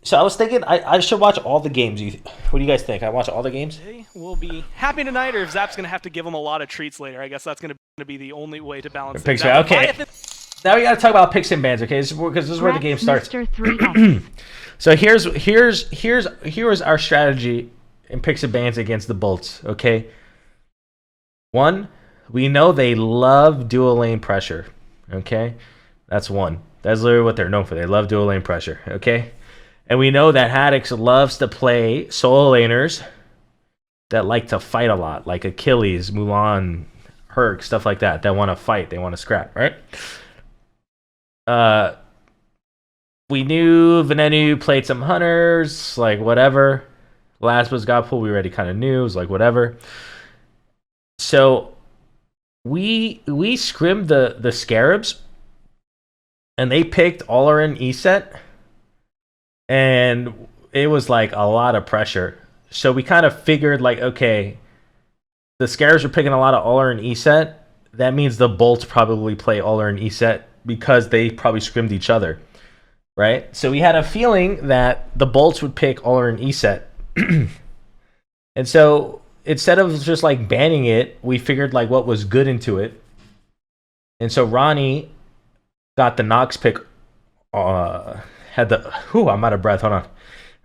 So I was thinking I should watch all the games. What do you guys think? I watch all the games? We'll be happy tonight, or if Zap's going to have to give him a lot of treats later. I guess that's going to be the only way to balance things out. Okay. Now we got to talk about picks and bans, okay? Because this is where the game starts. So here's our strategy in picks and bans against the Bolts, okay? One, we know they love dual lane pressure, okay? That's one. That's literally what they're known for. They love dual lane pressure, okay? And we know that Haddix loves to play solo laners that like to fight a lot, like Achilles, Mulan, Herc, stuff like that want to fight, they want to scrap, right? We knew Venenu played some hunters, like whatever. Last was got pulled, we already kind of knew, it was like whatever. So we scrimmed the Scarabs, and they picked Olarin Eset, and it was like a lot of pressure. So we kind of figured like, okay, the Scarabs are picking a lot of Olarin Eset. That means the Bolts probably play Olarin Eset because they probably scrimmed each other, right? So we had a feeling that the Bolts would pick Olarin Eset. And so instead of just like banning it, we figured like what was good into it. And so Ronnie got the Nox pick. I'm out of breath. Hold on.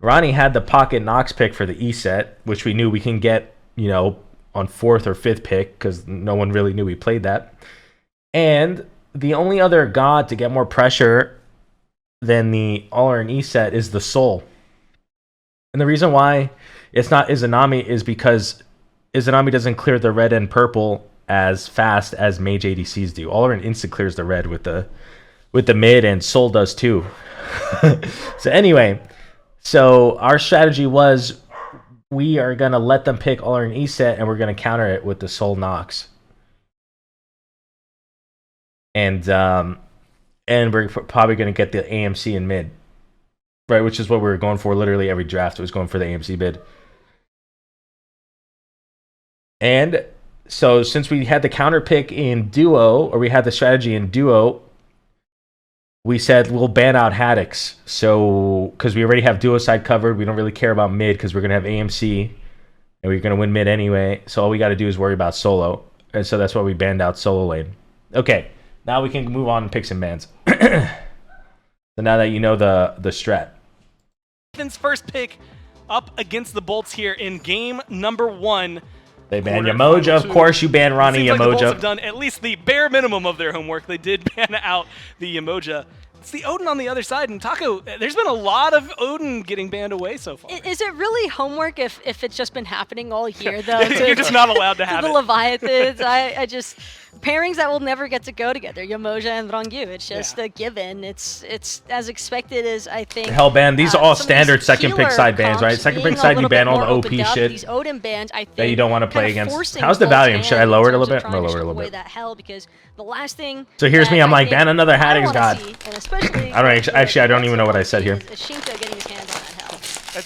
Ronnie had the pocket Nox pick for the E set, which we knew we can get, on 4th or 5th pick because no one really knew we played that. And the only other god to get more pressure than the Olarin E set is the Soul. And the reason why it's not Izanami is because Izanami doesn't clear the red and purple as fast as Mage ADCs do. Olarin instant clears the red with the mid, and Soul does too. So anyway, our strategy was we are going to let them pick Olarin E set, and we're going to counter it with the Soul Nox. And we're probably going to get the AMC in mid. Right, which is what we were going for literally every draft. It was going for the AMC bid. And so since we had the counter pick in duo, or we had the strategy in duo, we said we'll ban out Haddix. So, because we already have duo side covered, we don't really care about mid because we're going to have AMC and we're going to win mid anyway. So all we got to do is worry about solo. And so that's why we banned out solo lane. Okay, now we can move on and pick some bans. So now that you know the strat. Leviathans' first pick up against the Bolts here in game number 1. They banned Yamoja. Of course you ban Ronnie Yamoja. Like the Bolts have done at least the bare minimum of their homework. They did ban out the Yamoja. It's the Odin on the other side, and Taco, there's been a lot of Odin getting banned away so far. Is it really homework if it's just been happening all year, though? You're just not allowed to have the Leviathans, I just... Pairings that will never get to go together, Yamoja and Rangyu. It's just a given. It's as expected as I think. Hell ban. These are all standard second pick side bans, right? Second pick side, you ban all the OP shit these Odin bans, I think, that you don't want to play against. How's the Valium? Should I lower it a little bit? I'm gonna lower it a little bit. That hell, because the last thing. So here's me. I'm like, ban another Haddix god. And especially I don't actually. I don't even know what I said here. Shinka getting his hands on that hell.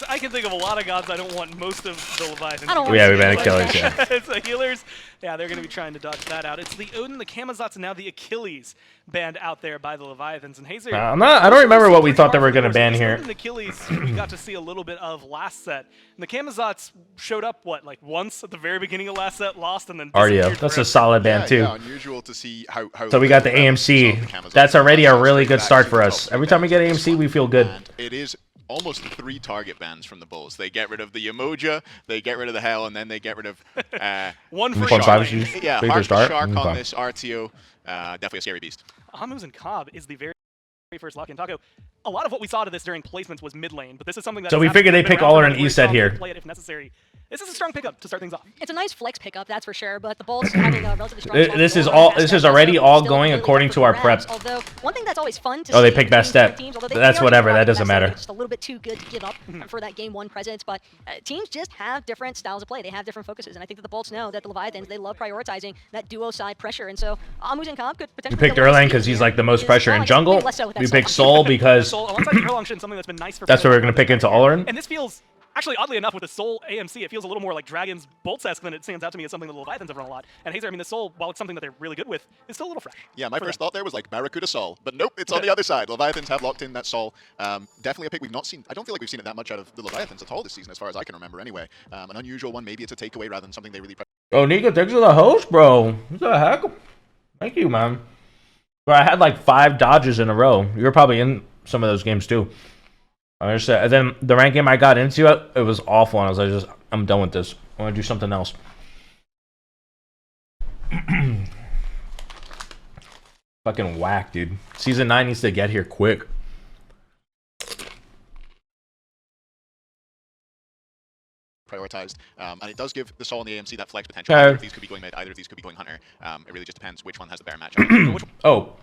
I can think of a lot of gods I don't want most of the Leviathans. We banned Achilles, yeah. It's the healers. Yeah, they're going to be trying to dodge that out. It's the Odin, the Kamazats, and now the Achilles banned out there by the Leviathans. And Hazer, I don't remember what we thought they were going to ban here. The Achilles we got to see a little bit of last set. And the Kamazats showed up, like once at the very beginning of last set, lost, and then RDO. That's a solid ban, too. Yeah, unusual to see how so we got the AMC. That's already a really good start for us. Every time we get AMC, we feel good. And it is almost 3 target bans from the Bulls. They get rid of the Yamoja, they get rid of the Hell, and then they get rid of one for Shark. Shark. Yeah, hard for Shark on this RTO. Definitely a scary beast. Amus and Cobb is the very first lock-in. Taco, a lot of what we saw to this during placements was mid lane, but this is something that... So we figured they pick Olarin E set here. Play it if necessary. This is a strong pickup to start things off. It's a nice flex pickup, that's for sure, but the Bolts having a relatively strong... This is already all going according to our prep. Although, one thing that's always fun to they pick best step. That's whatever, that doesn't matter. Just a little bit too good to give up for that game 1 presence, but teams just have different styles of play. They have different focuses, and I think that the Bolts know that the Leviathans, they love prioritizing that duo side pressure, and so Amus and Cobb could potentially... We picked Erlang because he's like the most pressure in jungle. We picked Soul because... Alongside Erlang, something that's been nice for... That's what we're going to pick into Olarin. And this feels... Actually, oddly enough, with the Soul AMC, it feels a little more like Dragon's Bolts-esque than it stands out to me as something that the Leviathans have run a lot. And Hazer, I mean, the Soul, while it's something that they're really good with, is still a little fresh. Yeah, my first thought there was like Barracuda Soul, but nope, it's on the other side. Leviathans have locked in that Soul. Definitely a pick we've not seen. I don't feel like we've seen it that much out of the Leviathans at all this season, as far as I can remember anyway. An unusual one, maybe it's a takeaway rather than something they really... Oh, Nico, thanks for the host, bro. What the heck? Thank you, man. Bro, I had like 5 dodges in a row. You were probably in some of those games too. And then the rank game I got into, it was awful, and I was like, I'm done with this. I want to do something else. Fucking whack, dude. Season 9 needs to get here quick. Prioritized, and it does give the Soul and the AMC that flex potential. Either of these could be going mid, either of these could be going Hunter. It really just depends which one has the better matchup. Oh.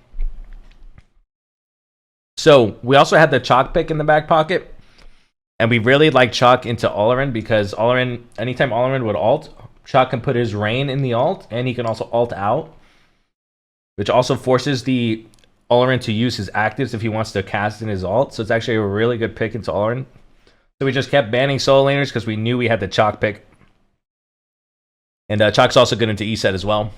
So, we also had the Chalk pick in the back pocket. And we really like Chalk into Olerin because Olerin, anytime Olerin would ult, Chalk can put his Rain in the ult, and he can also ult out. Which also forces the Olerin to use his actives if he wants to cast in his ult. So it's actually a really good pick into Olerin. So we just kept banning solo laners because we knew we had the Chalk pick. And Chalk's also good into ESET as well.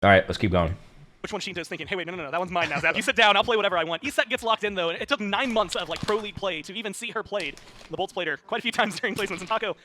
Alright, let's keep going. Which one Shinto's thinking, hey, wait, no, that one's mine now, Zap. You sit down, I'll play whatever I want. ESET gets locked in, though, and it took 9 months of, like, Pro League play to even see her played. The Bolts played her quite a few times during placements. And Taco,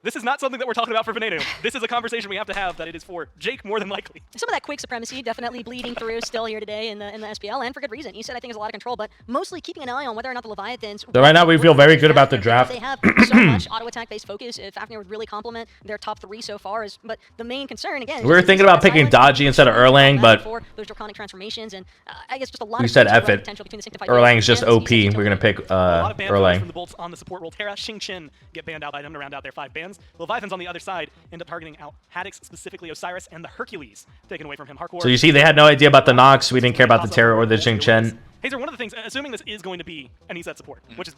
this is not something that we're talking about for Veneno. This is a conversation we have to have that it is for Jake more than likely. Some of that quick supremacy definitely bleeding through still here today in the SPL, and for good reason. ESET, I think, is a lot of control, but mostly keeping an eye on whether or not the Leviathans... So right now we feel very good about the draft. They have so much auto-attack-based focus. Fafnir would really complement their top 3 so far. But the main concern, again... We were thinking about picking Dodgy instead of Erlang, but... Those draconic transformations, and I guess just a lot we of said F it. Erlang is just OP. We're going to pick a lot of Erlang. From the Bolts on the support role. Terra, Xing Qin get banned out by them to round out their 5 bans. Leviathans on the other side end up targeting out Haddix, specifically Osiris, and the Hercules taken away from him. So you see, they had no idea about the Nox. We didn't care about the Terra or the Xing Chen. Hazer, one of the things, assuming this is going to be an ESET support, which is,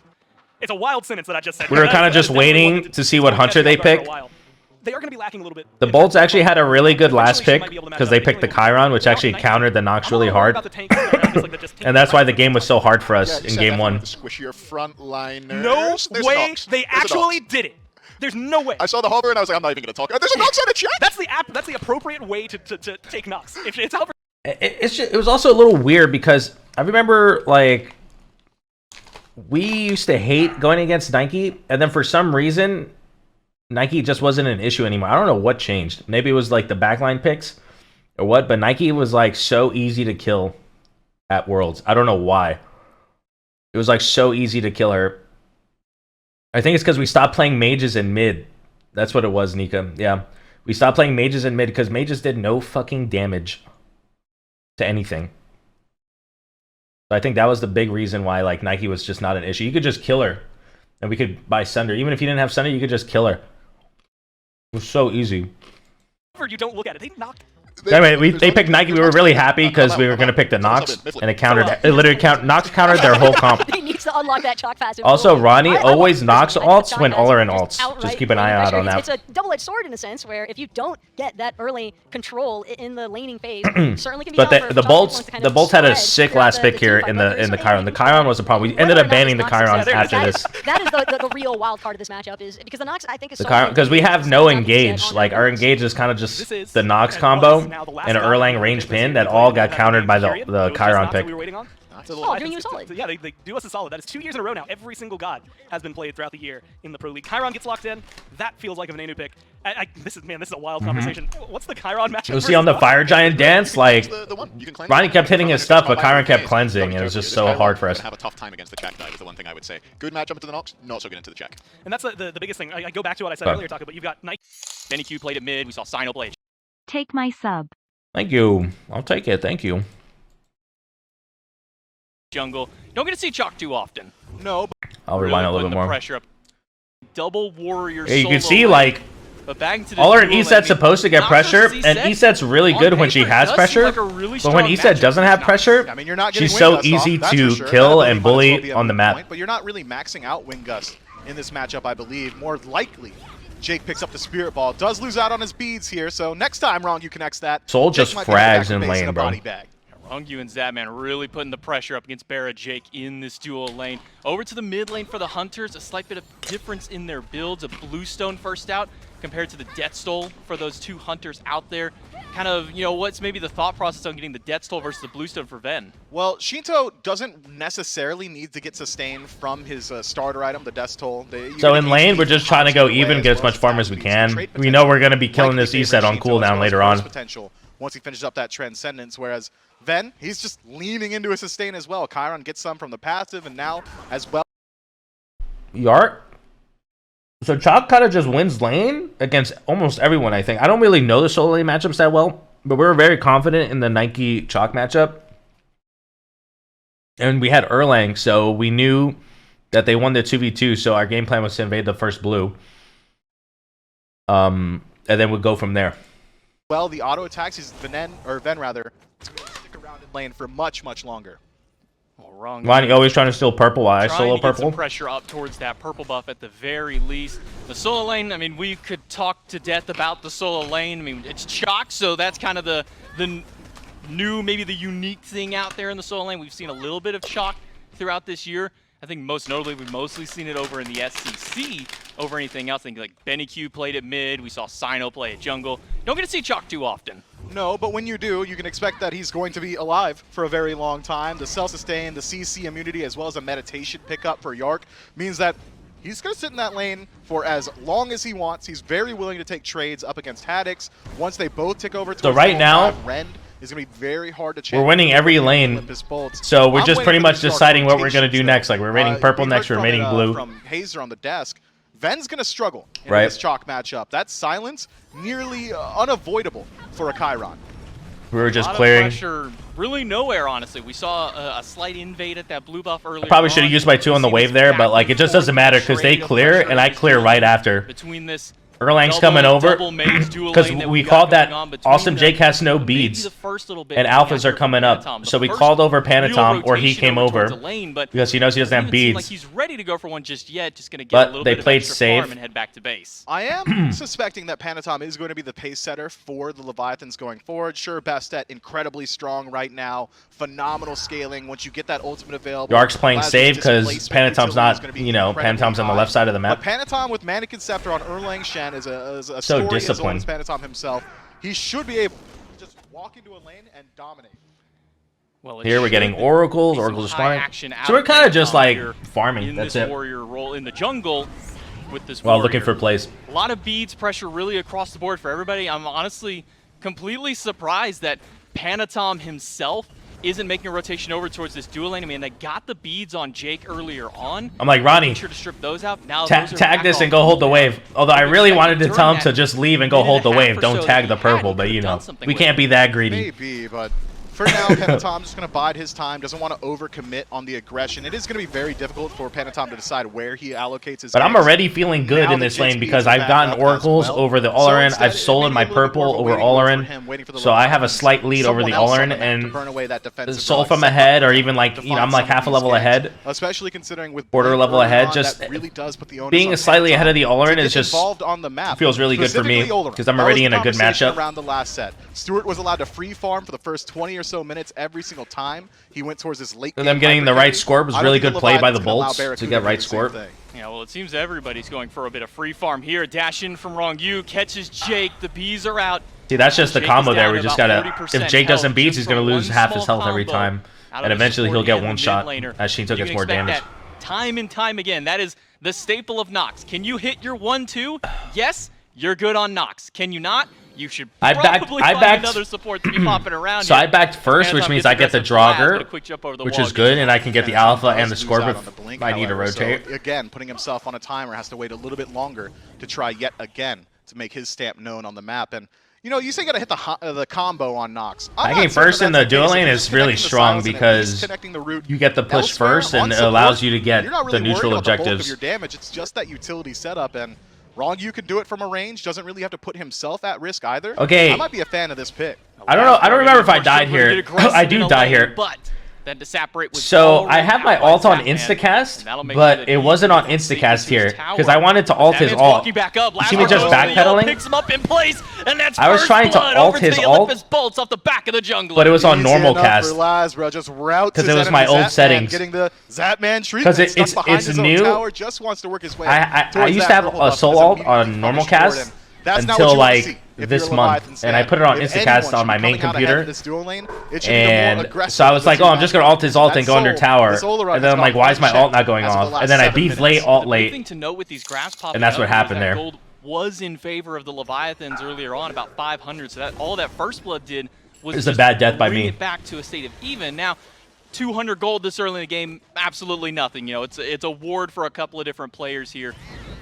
it's a wild sentence that I just said. We were kind of just waiting to see what Hunter they picked. They are going to be lacking a little bit. The Bolts actually had a really good last pick because they picked the Chiron, which actually countered the Nox really hard. And that's why the game was so hard for us in game 1. Squishier frontliners. No way they actually did it. There's no way. I saw the hover and I was like, I'm not even going to talk. There's a Nox on the chat. That's the appropriate way to take Nox. If it's hover. It was also a little weird because I remember, like, we used to hate going against Nike, and then for some reason, Nike just wasn't an issue anymore. I don't know what changed. Maybe it was like the backline picks or what, but Nike was like so easy to kill at Worlds. I don't know why. It was like so easy to kill her. I think it's because we stopped playing mages in mid. That's what it was, Nika. Yeah. We stopped playing mages in mid because mages did no fucking damage to anything. So I think that was the big reason why like Nike was just not an issue. You could just kill her. And we could buy Sunder. Even if you didn't have Sunder, you could just kill her. It was so easy. You don't look at it. They knocked. Anyway, they picked Nike. We were really happy because we were going to pick the Nox, and it countered. It literally Nox countered their whole comp. He needs to unlock that Chalk passive. Also, Ronnie always Nox ults when Olerin ults. Just keep an eye out on that. It's a double-edged sword in a sense, where if you don't get that early control in the laning phase, certainly can be. But the Bolts had a sick last pick here in the Chiron. The Chiron was the problem. We ended up banning the Chiron after this. That is the real wild card of this matchup, is because the Nox I think is so because we have no engage. Like our engage is kind of just the Nox combo and Erlang range pin that all got countered by the Chiron pick. Oh, doing you a solid. Yeah, they do us a solid. That is 2 years in a row now. Every single god has been played throughout the year in the Pro League. Chiron gets locked in. That feels like a Veneno pick. This is a wild conversation. What's the Chiron matchup? You'll see on the Fire Giant dance, like Ronnie kept hitting his stuff, but Chiron kept cleansing, and it was just so hard for us. Have a tough time against the Jack dive is the one thing I would say. Good matchup into the Nox, not so good into the Jack. And that's the biggest thing. I go back to what I said earlier, Taco, but you've got Nike. Benny Q played at mid. We saw Sino play. Take my sub. Thank you. I'll take it. Thank you. Jungle. Don't get to see Chalk too often. No. I'll rewind a little bit more. Pressure up. Double warrior. Yeah, you can see like Olerin ESET's supposed to get pressure, and ESET's really good when she has pressure. But when ESET doesn't have pressure, she's so easy to kill and bully on the map. But you're not really maxing out Wingust in this matchup, I believe. More likely, Jake picks up the Spirit Ball. Does lose out on his beads here, so next time, Wrong, you connects that. Soul just frags in lane, bro. Rongyu and Zapman really putting the pressure up against Barra Jake in this dual lane. Over to the mid lane for the Hunters, a slight bit of difference in their builds. A Bluestone first out compared to the Death Stole for those two Hunters out there. Kind of, you know, what's maybe the thought process on getting the Death Stole versus the Bluestone for Ven? Well, Shinto doesn't necessarily need to get sustained from his starter item, the Death Stole. So in lane, we're just trying to go even, get as much farm as we can. We know we're going to be killing this E-set on cooldown later on. Potential once he finishes up that Transcendence, whereas Ven, he's just leaning into his sustain as well. Chiron gets some from the passive, and now as well. Yark? So Chalk kind of just wins lane against almost everyone, I think. I don't really know the solo lane matchups that well, but we were very confident in the Nike Chalk matchup. And we had Erlang, so we knew that they won the 2v2, so our game plan was to invade the first blue. And then we'd go from there. Well, the auto attacks is Ven rather, is going to stick around in lane for much, much longer. Oh, wrong. Ronnie always trying to steal purple while I Trying solo to get purple. some pressure up towards that purple buff at the very least. The solo lane, I mean, we could talk to death about the solo lane. I mean, it's Chalk, so that's kind of the new, maybe the unique thing out there in the solo lane. We've seen a little bit of Chalk throughout this year. I think most notably, we've mostly seen it over in the SCC over anything else. I think like Benny Q played at mid. We saw Sino play at jungle. Don't get to see Chalk too often. No, but when you do, you can expect that he's going to be alive for a very long time. The self-sustain, the CC immunity, as well as a meditation pickup for Yark means that he's going to sit in that lane for as long as he wants. He's very willing to take trades up against Haddix. Once they both tick over to So right now, Rend is going to be very hard to we're winning every lane. So we're just pretty much deciding what we're going to do next. Like we're rating purple next, we're rating blue. From Hazer on the desk, Ven's going to struggle in Right. this Chalk matchup. That silence nearly unavoidable for a Chiron. We were just A lot clearing. of pressure, really nowhere, honestly. We saw a slight invade at that blue buff earlier. Probably should have used my 2 on the wave there, but like it just doesn't matter because they clear and I clear right after. Between this Erlang's coming over because we called that Awesome Jake has no beads and alphas are coming up. So we called over Panatom, or he came over because he knows he doesn't have beads. Like he's ready to go for one just yet, just going to get a little they bit played of extra safe. farm and head back to base. I am suspecting that Panatom is going to be the pace setter for the Leviathans going forward. Sure, Bastet incredibly strong right now. Phenomenal scaling. Once you get that ultimate available. Yark's playing Lazarus safe because displacement Panatom's utility is not, gonna be you know, incredibly Panatom's on the high. left side of the map. But Panatom with Mannequin Scepter on Erlang Shen is a So story disciplined. as old as Panatom himself. He should be able to just walk into a lane and dominate. Well, it Here we're getting should Oracles. be some Oracles are high spawning. action out So we're kind of of just Panatom like here farming. in That's this it. warrior role in the jungle with this While warrior. looking for plays. A lot of beads pressure really across the board for everybody. I'm honestly completely surprised that Panatom himself isn't making a rotation over towards this dual lane. I mean, they got the beads on Jake earlier on. I'm like, Ronnie, Make sure to strip those out. Now those are tag back this off and go hold the wave. Although I really wanted to during tell him that to just leave and go minute hold the and a half wave. or Don't so tag that the he had, purple, he but could've you know, done something we with can't it. be that greedy. Maybe, but for now, Panatom just going to bide his time, doesn't want to overcommit on the aggression. It is going to be very difficult for Panatom to decide where he allocates his But I'm ganks. already feeling good Now in the this Jin lane speeds because are I've back gotten up Oracles as well. over the So Alarin. instead, I've stolen it my may be a little bit more purple of a over waiting mode for Alarin. him, waiting for the So I have a Leviathans. slight lead over the Someone else on Alarin the map to and burn away that defensive Soul rod, from set ahead up or even like, to you know, find I'm like some of half a these level ganks. ahead. Especially considering with Border Blink level early ahead, on, just that really does put the onus being on slightly Panatom ahead of the Alarin to get is just involved on the map. feels really good for me Specifically Olarin. because I'm That already was in the a good conversation matchup. around the last set. Stewart was allowed to free farm for the first 20 or so minutes every single time he went towards his late And game them getting the hyperactivity. right scorp was I don't really think good play by the Leviathans can allow Bolts to Barracuda get do right the same scorp. thing. Yeah, well, it seems everybody's going for a bit of free farm here. Dash in from Rongyu, catches Jake. The bees are out. See, that's just the Jake combo is there. down We to just about gotta. 40% If Jake doesn't health beats, just he's gonna from lose one half his small health every combo time, out and of the eventually he'll support get and one the shot mid laner. as Shinto You gets can more expect damage. that time and time again. That is the staple of Nox. Can you hit your 1-2? Yes, you're good on Nox. Can you not? You should I probably backed- find another support to be popping around. So here. I backed first, which Panatom means gets I get the aggressive blast, but a Draugr, quick jump over the which wall is gets good, and I can get the Panatom Alpha does and the lose Scorp out on the if blink, I need to however, so rotate. again, putting himself on a timer, has to wait a little bit longer to try yet again to make his stamp known on the map. And you know, you say you gotta hit the combo on Nox. I'm Bagging not certain first in that's the dual case. If lane you're is just really connecting the strong silence and at because least connecting the root you get the push elsewhere first, on and it support, allows you to get you're not the really neutral worried about the bulk of objectives. your damage. It's just that utility setup, and Rongyu can do it from a range. Doesn't really have to put himself at risk either. Okay. I might be a fan of this pick. I don't know. I don't remember if I died here. I do die here. But Then to separate with So I have my ult on Zapman, and instacast, that'll make sure but that it he wasn't on can take instacast to here his tower. because I wanted to ult his Zapman's ult. walking back up. You see me Lazarus just goes to the ult, backpedaling? picks him up in place, and that's I was first trying to blood ult over to his the ult, Olympus bolts off the back of the jungler. but it was on Easy normal enough cast. for Lazarus, just routes 'Cause his it was my enemy old Zapman, settings. Getting the Zapman treatment. 'Cause it's stuck behind his own new. tower, just wants to work his way I towards used that to have purple a buff soul as ult immediately on normal punished toward cast him. That's not until what you wanna like see if this you're a month, Leviathans and I fan. put it on If instacast anyone on my should be main coming out ahead computer. of this duel lane, it should be the more And aggressive so I was of like, the oh, two I'm just gonna ult his ult and go under tower, and then I'm like, why is my ult not going off? And then I beef late, ult The big late. thing to note with these graphs popping And that's up what is happened that there. Gold was in favor of the Leviathans earlier on, about 500. So that all that first blood did was It's a just bad death by bring me. it back to a state of even. Now, 200 gold this early in the game, absolutely nothing. You know, it's a ward for a couple of different players here.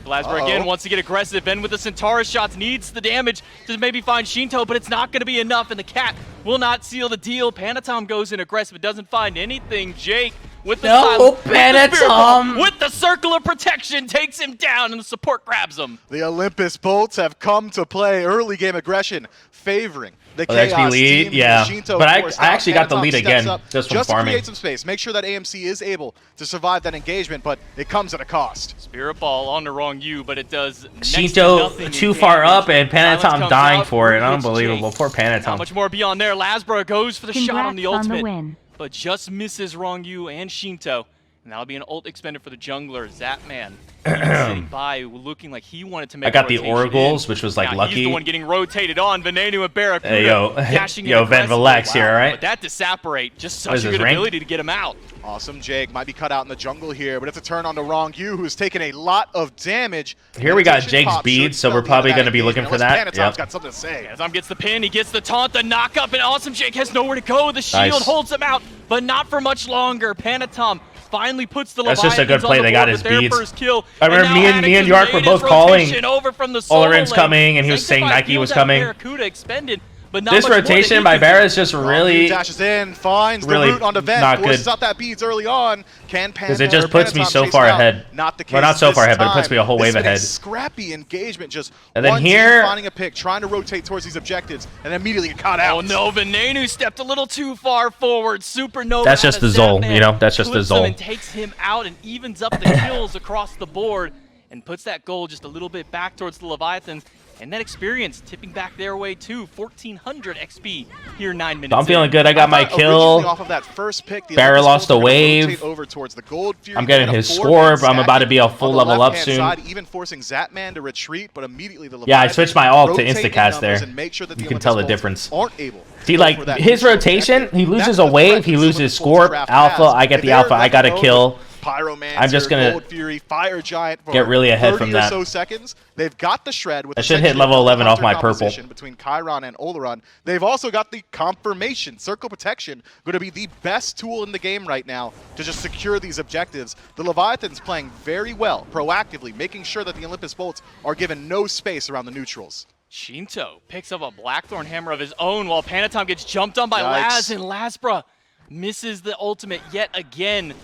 Glasper again wants to get aggressive. Ben with the Centaurus shots needs the damage to maybe find Shinto, but it's not going to be enough, and the cat will not seal the deal. Panatom goes in aggressive, but doesn't find anything. Jake with the silence, with the spirit ball, with the circle of protection, takes him down, and the support grabs him. The Olympus Bolts have come to play early game aggression, favoring the Oh, the XP Chaos lead? team. Yeah. Shinto But I forced actually out. got the lead Panatom again, steps up just from to farming. create some space. Make sure that AMC is able to survive that engagement, but it comes at a cost. Spirit ball on the wrong U, but it does next to Shinto nothing in too far damage. up, and Silence Panatom comes dying out, for it. hits Unbelievable. Jake. Poor Not Panatom. much more beyond there. Lasbra goes for the shot on the Congrats ultimate, the win. but just misses wrong U and Shinto. And that'll be an ult expended for the jungler, Zapman. Sitting by, looking like he wanted to make I got the rotation oracles, in. which was like Now, lucky. He's the one getting rotated on. Venenu and Barracuda Hey, yo. dashing Yo, in Van aggressively. Valex here, right? But that disapparate, just What is such a this, good ranked? ability to get him out. Awesome Jake might be cut out in the jungle here, but it's a turn on the wrong Yu, who's taken a lot of damage. Here we got Meditation Jake's pop beads, should so we're spell the probably end going to of be that looking for engagement, that. unless Yep. Panatom's got something to say. Azam gets the pin, he gets the taunt, the knock-up, and Awesome Jake has nowhere to go. The shield Nice. holds him out, but not for much longer. Panatom finally puts the That's just a good Leviathans play. on the They got board his with their beads. first kill. I remember And me now and Atticus York were made his both calling rotation over from the solo Olarin's lane. coming, and he was saying Sanctified Nike was fields at coming. Barracuda expended, but not This much more that rotation he by could do. Barra is just Wrong Yu really, dashes in, finds really the root on the vent, not forces good. out that beads early on. Can because it just puts me so chase far it out? ahead. Not the case. Well, not so this far ahead, but it time. puts me a whole This wave has been a ahead. Scrappy engagement, just And then one team here- finding a pick, trying to rotate towards these objectives, and immediately get caught out. Oh no, Venenu stepped a little too far forward. Supernova. That's just out of the Zol, Zapman you know? That's just the clips him Zol. And takes him out and evens up the kills across the board and puts that goal just a little bit back towards the Leviathans. And that experience tipping back their way too. 1400 XP here 9 minutes. I'm feeling in. good. I got my thought originally kill. off of that first pick, the Barra Olympus lost Bolts a were gonna wave. rotate over towards the Gold Fury, I'm getting and a his four-man score. I'm about to be a stacking full on the level up left-hand soon. Side, even forcing Zapman to retreat, but immediately the Yeah, I Leviathans switched my ult to rotate in instacast numbers there. and make sure that You the can Olympus tell the Bolts difference. aren't able See, to go like, for that his neutral rotation, objective. he loses That's a the wave, threat he that the loses Olympus score, Bolts draft alpha, has. I get If the they're alpha, I left got a alone, kill. Pyromancer, I'm just gonna Gold Fury, Fire Giant for get really ahead 30 from or that. so seconds. They've got the shred with I should hit essentially level a 11 off my hunter purple. composition between Chiron and Oleron. They've also got the confirmation. Circle Protection going to be the best tool in the game right now to just secure these objectives. The Leviathans playing very well, proactively, making sure that the Olympus Bolts are given no space around the neutrals. Shinto picks up a Blackthorn Hammer of his own while Panatom gets jumped on by Yikes. Laz, and Lasbra misses the ultimate yet again.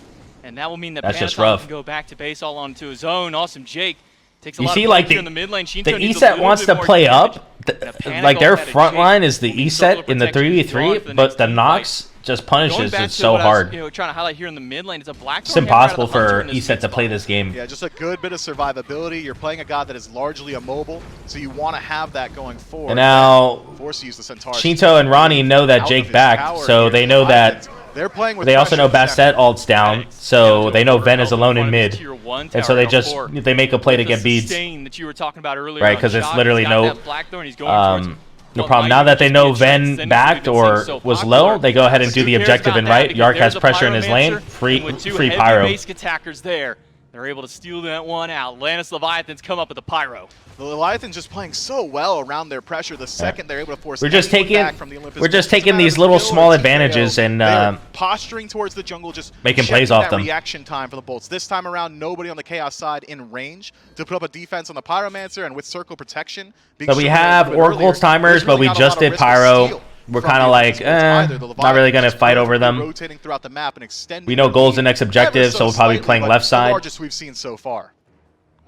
And that will mean that That's Panatom just rough. can go back to base all onto his own. Awesome Jake takes a You lot see, of like, pressure the- in the mid lane. Shinto The needs a E-set little wants bit to more play damage. up. Now, Panic Like, their Ult had a front Jake line is the moving E-set circle in the protection is on 3v3, for the but next the team Nox fight. just Going punishes back it to so what I was, hard. trying to highlight here in the mid lane, it's a Blackthorn It's Hammer out of impossible the Hunter for in this E-set to sweet play spot. this game. Yeah, just a good bit of survivability. You're playing a god that is largely immobile, so you want to have that going forward. And now, Force to use the Centaurus. Shinto and Ronnie know that Out of Jake his back, tower so here. they know that. They're playing with They also know pressure. Bastet ult's down, so they know Ven is alone in mid. Tier 1 And so they tower, just, L4. they make a play to The get beads. sustain that you were talking about earlier Right, on 'cause it's Shock, literally he's got no, that Blackthorn, he's going towards No what problem. might Now that just they be know a transcendence Ven we've backed been or seeing so was popular. low, they go ahead and do Who the cares objective about and that? right. Because Yark there's has the pressure in his lane. Pyromancer, Free and with two free heavy pyro. basic attackers there, they're able to steal that one out. Lannis Leviathans come up with the pyro. The Leviathans just playing so well around their pressure. The second they're able to force We're just anyone taking- back from the Olympus we're just Bolts, taking no matter these if little it's Bill small or advantages TKO, and, they're posturing towards the jungle, just making checking plays off that them. reaction time for the Bolts. This time around, nobody on the Chaos side in range to put up a defense on the Pyromancer, and with circle protection. So we have Oracle timers, but we just did Pyro. We're kind of like, not really going to fight over them. Rotating throughout the map and extending We know the goal's lead the next ever objective, so we'll probably be slightly, playing but left the side. largest we've seen so far.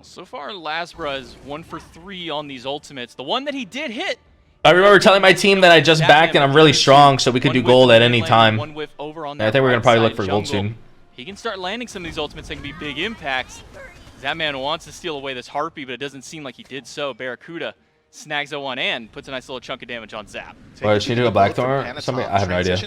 So far, Lasbra is 1 for 3 on these ultimates. The one that he did hit, I remember telling my team that I just backed and I'm really strong, so we could do gold at any time. One whiff over on I that think we're gonna right probably look side for gold jungle. soon. He can start landing some of these ultimates that can be big impacts. Zapman wants to steal away this Harpy, but it doesn't seem like he did so. Barracuda snags that one and puts a nice little chunk of damage on Zap. Or did she do a Blackthorn? Somebody, I have no idea.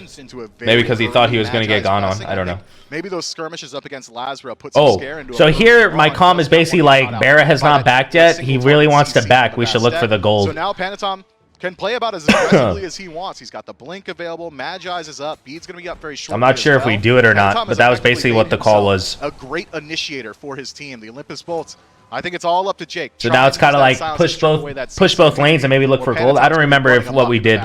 Maybe because he thought he was going to get gone on. I don't know. Maybe those skirmishes up against Lazra put some scare into him. So here my comm is basically like, Barra has not backed yet. He really wants to back. We should look for the So gold. now Panatom can play about as aggressively as he wants. He's got the blink available. Magi's is up. Bede's going to be up very shortly. I'm not sure if we do it or not, but that was basically what the call was. A great initiator for his team, the Olympus Bolts. I think it's all up to Jake. So now it's kind of like push both lanes and maybe look for gold. I don't remember if what we did.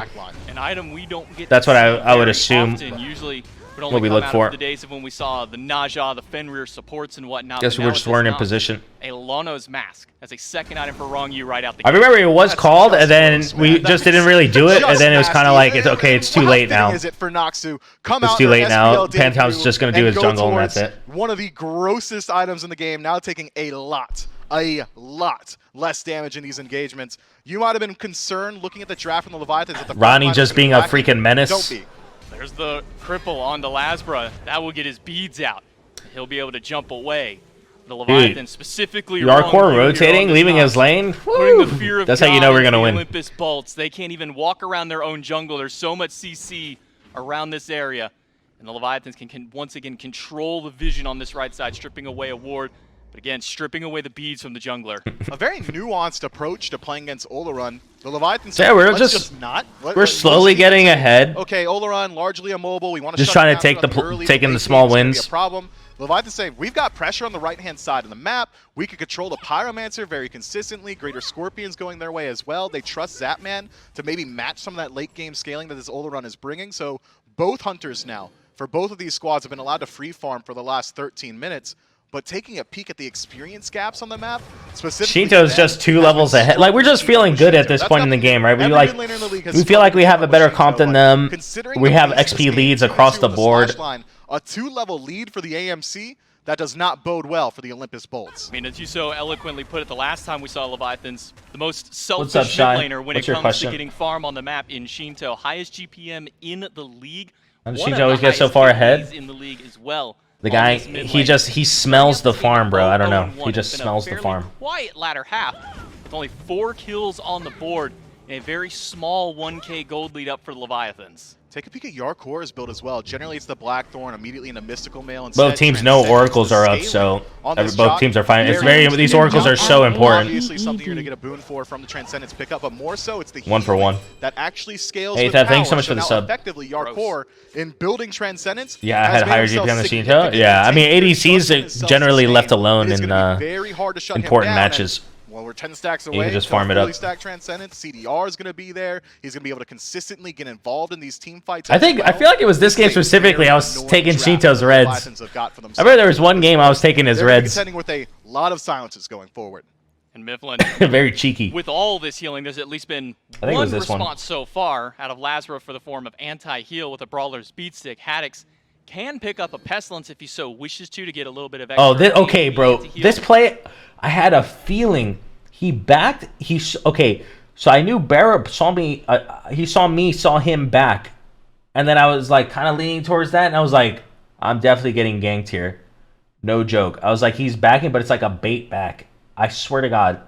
An item we don't get. That's what I would very assume. often. Usually, would only what we come look out for. of the days of when we saw the Naja, the Fenrir supports and whatnot. Guess but we're now just it weren't does in not. position. A Lono's mask as a second item for Wrong You right out the I gate. remember it was That's called, and just then gross, we man. just That didn't really do it, and just then it was kind of nasty. like, it's okay, it's too How late fitting now. Is it for Nox to come It's out too their late now. SPL Pantom's debut just gonna do his go jungle and that's towards it. One of the grossest items in the game, now taking a lot less damage in these engagements. You might have been concerned looking at the draft from the Leviathans. That the Ronnie front line just was being a cracking. freaking menace. Don't be. There's the cripple onto Lasbra. That will get his beads out. He'll be able to jump away. The Leviathan specifically. Yarkor rotating, leaving his lane. Putting Woo! the fear of That's how you God know we're into gonna the win. Olympus Bolts. They can't even walk around their own jungle. There's so much CC around this area. And the Leviathans can once again control the vision on this right side, stripping away a ward. But again, stripping away the beads from the jungler. A very nuanced approach to playing against Olaron. The Leviathans. Yeah, we're let's just not. we're slowly getting ahead. Okay, Olaron largely immobile. We want to Just shut trying him to take down the from early taking late the small games. It's gonna be wins. a problem. Leviathan say we've got pressure on the right-hand side of the map. We can control the Pyromancer very consistently. Greater Scorpions going their way as well. They trust Zapman to maybe match some of that late-game scaling that this Olaron is bringing. So both hunters now, for both of these squads, have been allowed to free farm for the last 13 minutes. But taking a peek at the experience gaps on the map, specifically, Shinto's just 2 levels ahead. Like, we're just feeling good at this point in the game, right? We feel like we have a better comp than them. We have XP leads across the board. A 2-level lead for the AMC. That does not bode well for the Olympus Bolts. I mean, as you so eloquently put it, the last time we saw Leviathans, the most What's selfish up, mid Shai? laner when What's it your comes question? to getting farm on the map in Shinto. Highest GPM in the league. And One of Shinto the always gets so highest far KDs ahead. in the league as well. The on guy, this mid he lane. he smells the farm, bro. I don't know. 0-1. He just It's been a smells the fairly farm. Quiet latter half, with only 4 kills on the board, and a very small 1K gold lead up for the Leviathans. Take a peek at Yarkor's build as well. Generally, it's the Blackthorn immediately into Mystical Mail. Both teams know oracles are up, so both teams are fine. It's very these oracles are so important. Obviously, something you're going to get a boon from the Transcendence pickup, but more so, it's the 1 for 1 that actually scales. Hey, with Thad, thanks so power. much for the now sub. Effectively, Yarkor in building Transcendence. Yeah, I has had made higher himself GP on the Shinto. significantly Yeah, I mean taken ADCs trust are in generally self-sustain. left alone It is in gonna be very hard to shut him important down, matches. and, well, we're 10 stacks You away. can just till farm it up. fully stacked Transcendence. CDR is going to be there. He's going to be able to consistently get involved in these team fights. I feel like it was this game specifically. I was taking Shinto's reds. I remember remember there was one game I was taking his They're reds. contending with a lot of silences going forward. And Mifflin, Very cheeky. with all this healing, there's at least been I think it one was this one. response so far out of Lazarus for the form of anti-heal with a Brawler's Beat Stick. Haddix can pick up a Pestilence if he so wishes to get a little bit of extra. Oh, okay, AP bro. to heal. This play, I had a feeling he backed. Okay, so I knew Barra saw me. He saw him back, and then I was like kind of leaning towards that, and I was like, I'm definitely getting ganked here. No joke. I was like, he's backing, but it's like a bait back. I swear to God.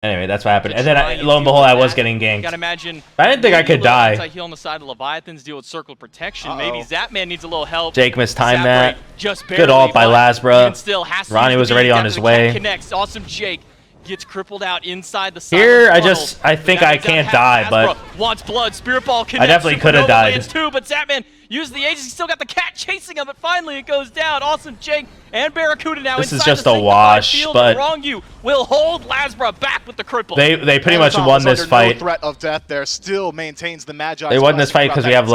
Anyway, that's what happened. And then, lo and behold, I was getting ganked. You gotta imagine. I didn't think I could die. Anti-heal on the side of Leviathans, deal with circle protection. Maybe Zapman needs a little help. Jake mistimed Zap that. Ray just Good ult by barely, but Lasbra. even still has to Ronnie use was the already beat. on his way. Connects. Awesome Jake gets crippled out inside the side. Here, of the I funnel. think But I that does can't have die, but Lasbra wants blood. Spirit Ball connects. I definitely could have Supernova died. lands too, but Zapman used the Aegis. He's still got the cat chasing him, but finally it goes down. Awesome Jake and Barracuda now This is inside just the a sanctified wash, field. but Wrong you will hold Lasbra back with the cripple. they pretty much Panatom won is this under fight. No threat of death there. Still maintains the Magi. They won this fight because we have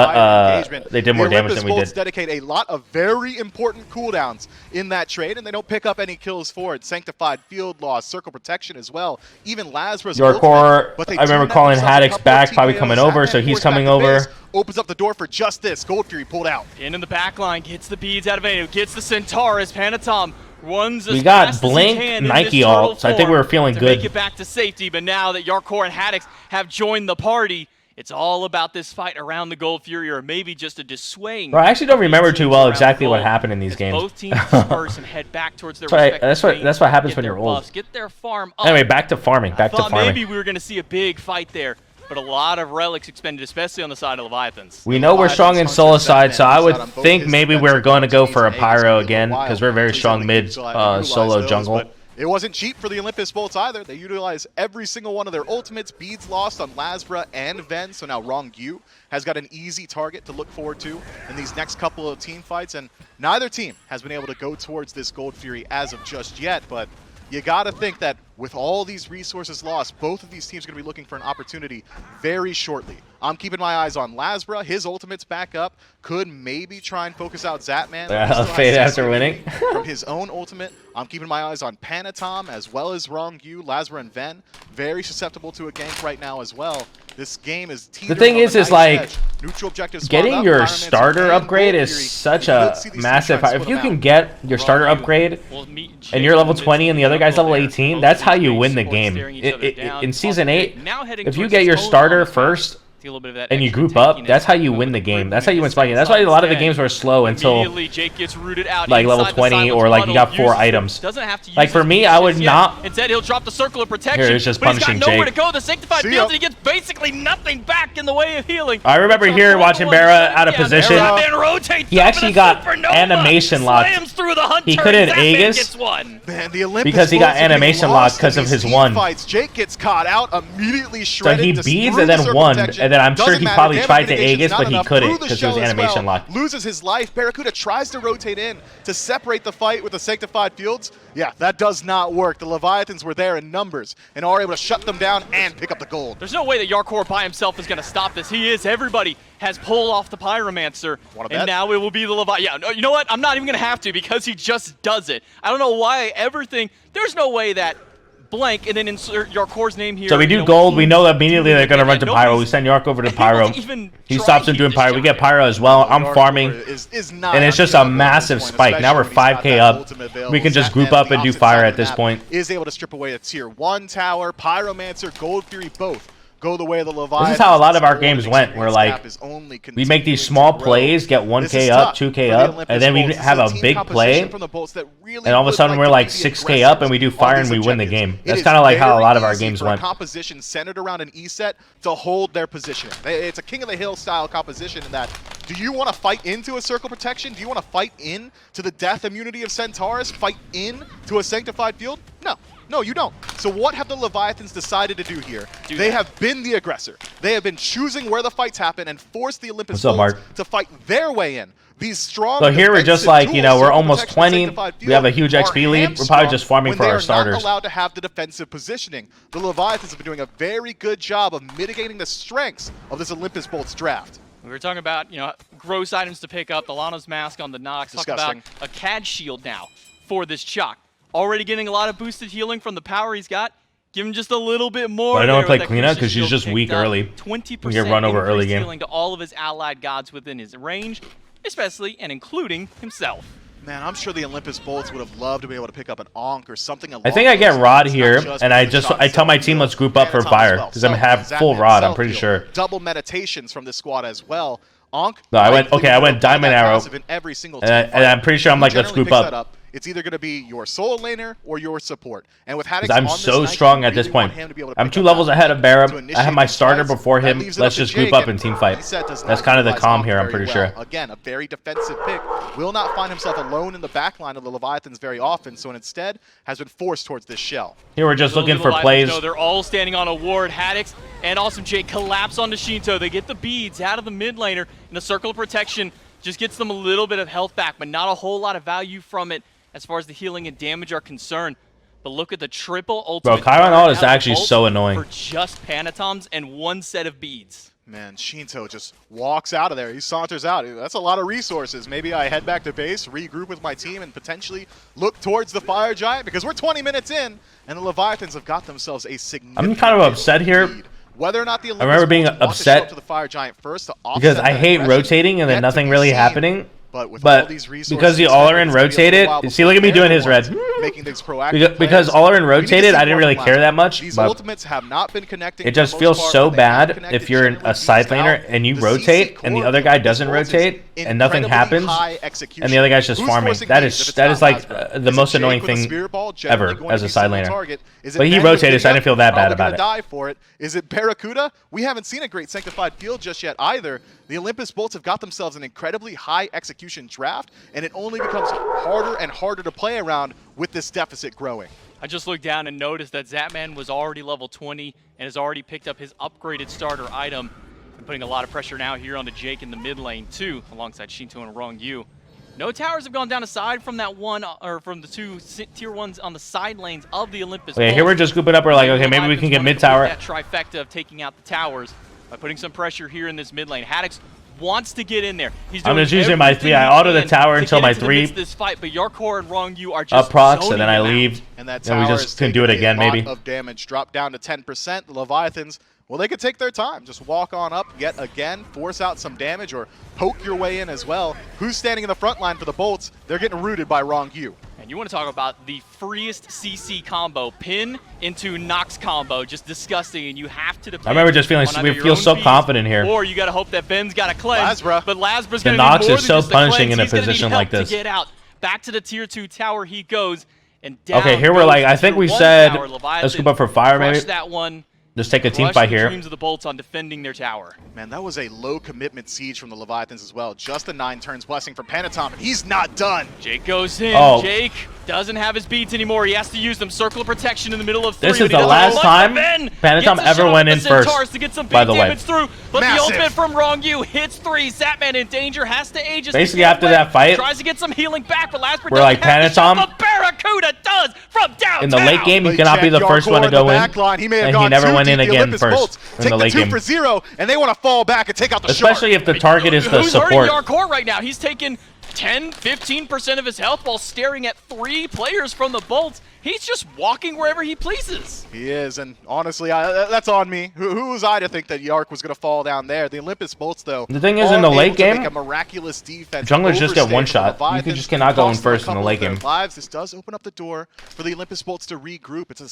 they did more damage than we did. Dedicate a lot of very important cooldowns in that trade, and they don't pick up any kills for it. Sanctified field loss, circle protection as well. Even Lazarus. Yorkor, I remember calling Haddix back, probably coming over, so he's coming over. Opens up the door for just this. Gold Fury pulled out. In the back line, gets the beads out of it, gets the Centaur as Panatom Runs We as got fast as he Blink, can in Nike this turtle ult, so I think we form were feeling to good. make it back to safety, but now that Yarkor and Haddix have joined the party, it's all about this fight around the Gold Fury, or maybe just a dissuading. Bro, I actually don't of these remember teams too well around exactly what gold, happened in these as games. Both teams disperse and head back towards their That's respective right. lanes, That's what happens get when their you're old. buffs, get their farm up. Anyway, back to farming. Back I to thought farming. maybe we were going to see a big fight there, but a lot of relics expended, especially on the side of Leviathans. We know we're strong in solo side, so I would think maybe we're going to go for a pyro again because we're very strong mid solo jungle. It wasn't cheap for the Olympus Bolts either. They utilized every single one of their ultimates. Beads lost on Lasbra and Ven, so now Wrong Yu has got an easy target to look forward to in these next couple of team fights, and neither team has been able to go towards this Gold Fury as of just yet, but you got to think that with all these resources lost, both of these teams are going to be looking for an opportunity very shortly. I'm keeping my eyes on Lasbra. His ultimate's back up. Could maybe try and focus out Zapman. Fade after winning. From his own ultimate. I'm keeping my eyes on Panatom as well as Wrong Yu, Lasbra, and Ven. Very susceptible to a gank right now as well. This game is the thing is like neutral objectives getting your starter upgrade is such a massive. If you can get your starter upgrade and you're level 20 and the other guy's level 18, that's how you win the game. In Season 8, if you get your starter first and you group up, that's how you win the game. That's how you win Smite. That's why a lot of the games were slow until like level 20 or like you got 4 items. Like for me, I would not. Instead, he'll drop the circle of protection. Here, it's just but he's got punishing nowhere Jake. to go. The sanctified fields, and he gets basically nothing back in the way of healing. I remember here watching Barra out of position. He actually got animation locked. He couldn't Aegis because he got animation locked because of his one. Jake gets caught out, immediately So shredded. he beads and then won, and then I'm sure he probably tried to Aegis, but he couldn't because he was animation locked. Loses his life. Barracuda tries to rotate in to separate the fight with the Sanctified Fields. Yeah, that does not work. The Leviathans were there in numbers and are able to shut them down and pick up the gold. There's no way that Yarkor by himself is going to stop this. He is. Everybody has pulled off the Pyromancer, and now it will be the Leviathan. Yeah, no, you know what? I'm not even going to have to because he just does it. I don't know why I ever think there's no way that blank and then insert Yarkor's name here. So we do gold. We know that immediately they're going to run to Pyro. We send Yark over to Pyro. He stops him doing Pyro. We get Pyro as well. I'm farming. And it's just a massive spike. Now we're 5k up. We can just group up and do fire at this point. Is able to strip away a tier 1 tower. Pyromancer, Gold Fury, both go the way of the Leviathans. This is how a lot of our games went. We're like, we make these small plays, get 1k up, 2k up, and then we have a big play, and all of a sudden we're like 6k up, and we do fire and we win the game. That's kind of like how a lot of our games went. Composition centered around an E-set to hold their position. It's a King of the Hill style composition in that, do you want to fight into a circle protection? Do you want to fight in to the death immunity of Centaurus? Fight in to a sanctified field? No. No, you don't. So what have the Leviathans decided to do here? They have been the aggressor. They have been choosing where the fights happen and forced the Olympus Bolts to fight their way in. These strong. So here we're just like, you know, we're almost 20. We have a huge XP lead. We're probably just farming for our starters. Not allowed to have the defensive positioning. The Leviathans have been doing a very good job of mitigating the strengths of this Olympus Bolts draft. We were talking about, you know, gross items to pick up. The Lana's Mask on the Nox. Talk about a CAD shield now for this Chalk. Already getting a lot of boosted healing from the power he's got. Give him just a little bit more. But I don't want to play clean up because she's just weak early. 20% we get run over early game. Healing to all of his allied gods within his range, especially and including himself. Man, I'm sure the Olympus Bolts would have loved to be able to pick up an Onk or something. I think I get Rod here, and I tell my team let's group up for fire because I'm have full Rod. I'm pretty sure. Double meditations from this squad as well. Onk. No, I went Diamond Arrow, and I'm pretty sure I'm like let's group up. It's either going to be your solo laner or your support. And with Haddix I'm so strong at this point. I'm 2 levels ahead of Barab. I have my starter before him. Let's just group up and team fight. That's kind of the calm here, I'm pretty sure. Again, a very defensive pick. Will not find himself alone in the backline of the Leviathans very often, so instead has been forced towards this shell. Here we're just looking for plays. They're all standing on a ward. Haddix and Awesome Jake collapse onto Shinto. They get the beads out of the mid laner, and the circle of protection just gets them a little bit of health back, but not a whole lot of value from it as far as the healing and damage are concerned. But look at the triple ultimate. Bro, Chiron ult is actually so annoying. For just Panatoms and 1 set of beads. Man, Shinto just walks out of there. He saunters out. That's a lot of resources. Maybe I head back to base, regroup with my team, and potentially look towards the Fire Giant because we're 20 minutes in, and the Leviathans have got themselves a significant I'm kind of upset here. lead. Whether or not the I remember being upset to the Fire Giant first to because I hate rotating and then nothing really happening. But with all But these resources, because the Olerin it's gonna be a rotated, little while see, look at me before doing his red. everyone's making things proactive Because plans. Olerin We need to rotated, see I didn't more really from care Laz. that much. These But ultimates have not been connecting. it for the just most feels part. so When they have bad connected, if you're a generally side beats laner out. and you The rotate CC and the core other guy of doesn't Bolts is rotate and nothing incredibly happens high and execution. the other guy's just Who's farming. forcing That leads if is it's that not is like Lazarus? the Is most it Jake annoying with a thing spirit ball generally ever going as to a be side single laner. target? Is it But he Ben with rotated, so I Gideon? didn't feel that bad Probably about gonna it. die for it. Is it Barracuda? We haven't seen a great sanctified field just yet either. The Olympus Bolts have got themselves an incredibly high execution draft, and it only becomes harder and harder to play around with this deficit growing. I just looked down and noticed that Zapman was already level 20 and has already picked up his upgraded starter item and putting a lot of pressure now here onto Jake in the mid lane too, alongside Shinto and Rong Yu. No towers have gone down aside from that one, or from the two tier 1s on the side lanes of the Olympus Okay, Bolts. here we're just scooping up. We're like, okay, maybe we Leviathans can get wanted to mid tower. complete that trifecta of taking out the towers by putting some pressure here in this mid lane. Haddix wants to get in there. He's I'm doing just using my everything 3. I he auto the can tower to until get my into the 3 midst of this fight, but Yarkor and Rong Yu are just up procs, and zoning then I him out. leave. And that And we tower just is can do it taking again, a lot maybe. of damage, drop down to 10%. The Leviathans, well, they could take their time, just walk on up yet again, force out some damage, or poke your way in as well. Who's standing in the front line for the Bolts? They're getting rooted by Rong Yu. And you want to talk about the freest CC combo, pin into Nox combo, just disgusting, and you have to depend. I remember just feeling on we either your feel own so beads, confident here. or you got to hope that Ben's got a cleanse. Lazra. But Lazra's The going to Nox need more is than so just a punishing cleanse. in a He's gonna need position help like this. to get out. Back to the tier 2 tower he goes, and down Okay, here we're goes like, I the think tier we 1 said, tower. let's Leviathan scoop up for fire, crushed maybe. that one. Just take a team Crushed fight the here. dreams of the Bolts on defending their tower. Man, that was a low commitment siege from the Leviathans as well. Just a 9 turns blessing from Panatom, and he's not done. Jake goes in. Oh. Jake doesn't have his beads anymore. He has to use them. Circle of protection in the middle of 3. This but is he the doesn't last have time Ben Panatom gets a ever shot went with in the Centaurs first, to get some by bead the way. damage through. But Massive. the ultimate from Rong Yu hits 3. Zapman in danger, has to Aegis. Basically, to get after away. that fight, Tries to get some healing back, but Lasper we're doesn't like, have the shot, Panatom, but Barracuda does from downtown. in the late game, he But cannot be check the first Yarkor one to in the go in, back line. He may have and he gone never too went in deep. The again Olympus first Bolts in take the late the 2 game. for 0, and they want to fall back and take out the Especially shark. if the target is the Who's support. hurting Yarkor right now? He's taken 10, 15% of his health while staring at 3 players from the Bolts. He's just walking wherever he pleases. He is, and honestly, that's on me. Who was I to think that Yark was going to fall down there? The Olympus Bolts, though, The thing is, are in the late able to game, make a miraculous defense. junglers just get overstay one for the shot. You Leviathans, just cannot go in cost them a first in the couple late of their game. Lives. This does open up the door for the Olympus Bolts to regroup. It's a